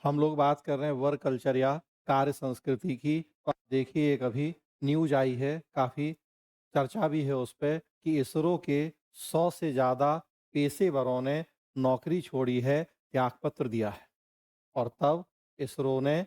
हम लोग बात कर रहे हैं वर्क कल्चर या कार्य संस्कृति की। तो आप देखिए, एक अभी न्यूज़ आई है, काफ़ी चर्चा भी है उस पे कि इसरो के 100 से ज़्यादा पेशेवरों ने नौकरी छोड़ी है, त्यागपत्र दिया है। और तब इसरो ने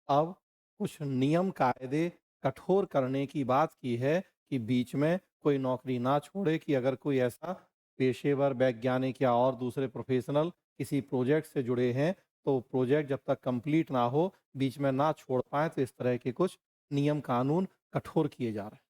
अब कुछ नियम कायदे कठोर करने की बात की है कि बीच में कोई नौकरी ना छोड़े, कि अगर कोई ऐसा पेशेवर वैज्ञानिक या और दूसरे प्रोफेशनल किसी प्रोजेक्ट से जुड़े हैं, तो प्रोजेक्ट जब तक कंप्लीट ना हो, बीच में ना छोड़ पाएँ, तो इस तरह के कुछ नियम कानून कठोर किए जा रहे हैं।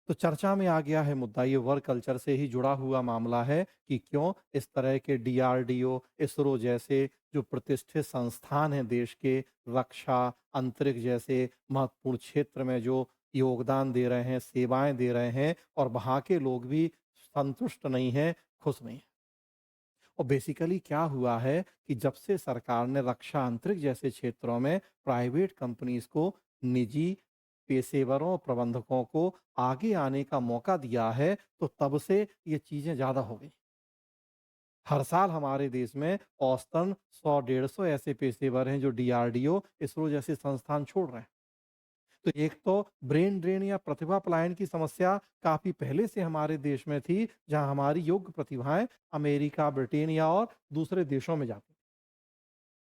तो चर्चा में आ गया है मुद्दा, ये वर्क कल्चर से ही जुड़ा हुआ मामला है कि क्यों इस तरह के डीआरडीओ, इसरो जैसे जो प्रतिष्ठित संस्थान हैं देश के, रक्षा, अंतरिक्ष जैसे महत्वपूर्ण क्षेत्र में जो योगदान दे रहे हैं, सेवाएँ दे रहे हैं, और वहाँ के लोग भी संतुष्ट नहीं हैं, खुश नहीं हैं। और बेसिकली क्या हुआ है कि जब से सरकार ने रक्षा, अंतरिक्ष जैसे क्षेत्रों में प्राइवेट कंपनीज़ को, निजी पेशेवरों, प्रबंधकों को आगे आने का मौका दिया है, तो तब से ये चीज़ें ज़्यादा हो गई। हर साल हमारे देश में औसतन 100 150 ऐसे पेशेवर हैं जो डीआरडीओ, इसरो जैसे संस्थान छोड़ रहे हैं। तो एक तो ब्रेन ड्रेन या प्रतिभा पलायन की समस्या काफ़ी पहले से हमारे देश में थी, जहाँ हमारी योग्य प्रतिभाएँ अमेरिका, ब्रिटेन या और दूसरे देशों में जाती।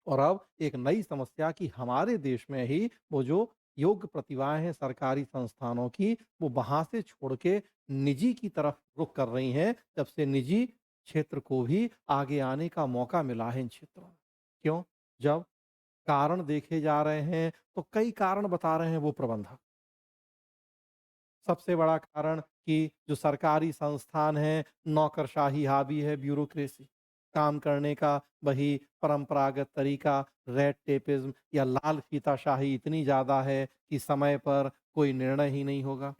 और अब एक नई समस्या कि हमारे देश में ही वो जो योग्य प्रतिभाएँ हैं सरकारी संस्थानों की, वो वहाँ से छोड़ के निजी की तरफ रुख कर रही हैं, जब से निजी क्षेत्र को भी आगे आने का मौका मिला है इन क्षेत्रों में। क्यों? जब कारण देखे जा रहे हैं, तो कई कारण बता रहे हैं वो प्रबंधक। सबसे बड़ा कारण कि जो सरकारी संस्थान हैं, नौकरशाही हावी है, ब्यूरोक्रेसी। काम करने का वही परंपरागत तरीका, रेड टेपिज़्म या लाल फीताशाही इतनी ज़्यादा है कि समय पर कोई निर्णय ही नहीं होगा।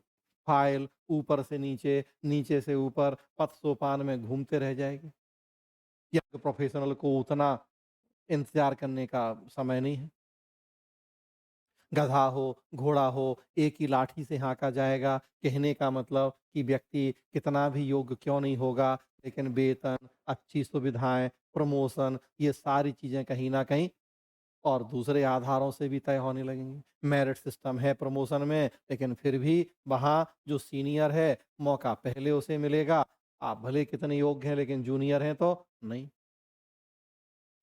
फाइल ऊपर से नीचे, नीचे से ऊपर पद-सोपान में घूमते रह जाएगी। यंग प्रोफ़ेशनल को उतना इंतज़ार करने का समय नहीं है। गधा हो, घोड़ा हो, एक ही लाठी से हाँका जाएगा। कहने का मतलब कि व्यक्ति कितना भी योग्य क्यों नहीं होगा, लेकिन वेतन, अच्छी सुविधाएँ, प्रमोशन, ये सारी चीज़ें कहीं न कहीं और दूसरे आधारों से भी तय होने लगेंगी। मेरिट सिस्टम है प्रमोशन में, लेकिन फिर भी वहाँ जो सीनियर है, मौका पहले उसे मिलेगा। आप भले कितने योग्य हैं, लेकिन जूनियर हैं तो नहीं।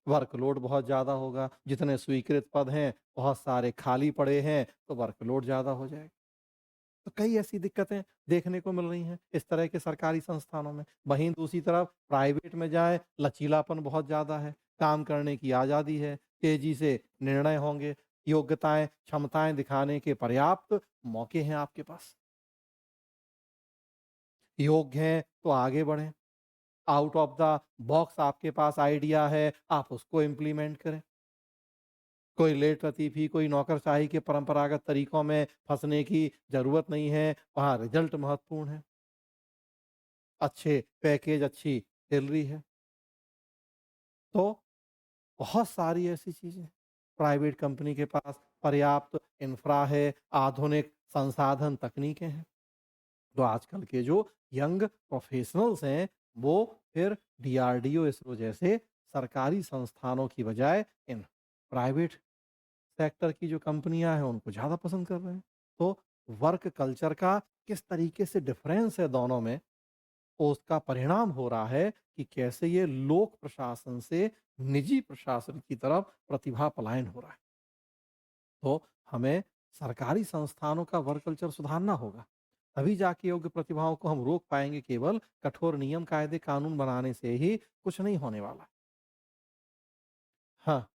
वर्कलोड बहुत ज़्यादा होगा, जितने स्वीकृत पद हैं, बहुत सारे खाली पड़े हैं, तो वर्कलोड ज़्यादा हो जाएगा। तो कई ऐसी दिक्कतें देखने को मिल रही हैं इस तरह के सरकारी संस्थानों में। वहीं दूसरी तरफ प्राइवेट में जाएँ, लचीलापन बहुत ज़्यादा है, काम करने की आज़ादी है, तेज़ी से निर्णय होंगे, योग्यताएँ, क्षमताएँ दिखाने के पर्याप्त मौके हैं आपके पास। योग्य हैं तो आगे बढ़ें, आउट ऑफ द बॉक्स आपके पास आइडिया है, आप उसको इम्प्लीमेंट करें। कोई लेट लतीफ़ी, कोई नौकरशाही के परंपरागत तरीकों में फँसने की ज़रूरत नहीं है, वहाँ रिज़ल्ट महत्वपूर्ण है। अच्छे पैकेज, अच्छी सैलरी है। तो बहुत सारी ऐसी चीज़ें हैं। प्राइवेट कंपनी के पास पर्याप्त इंफ्रा है, आधुनिक संसाधन, तकनीकें हैं। तो आजकल के जो यंग प्रोफ़ेशनल्स हैं, वो फिर डीआरडीओ, इसरो जैसे सरकारी संस्थानों की बजाय इन प्राइवेट सेक्टर की जो कंपनियाँ हैं, उनको ज़्यादा पसंद कर रहे हैं। तो वर्क कल्चर का किस तरीके से डिफ़रेंस है दोनों में, उसका परिणाम हो रहा है कि कैसे ये लोक प्रशासन से निजी प्रशासन की तरफ प्रतिभा पलायन हो रहा है। तो हमें सरकारी संस्थानों का वर्क कल्चर सुधारना होगा। तभी जाके योग्य प्रतिभाओं को हम रोक पाएँगे, केवल कठोर नियम, कायदे, कानून बनाने से ही कुछ नहीं होने वाला। हाँ।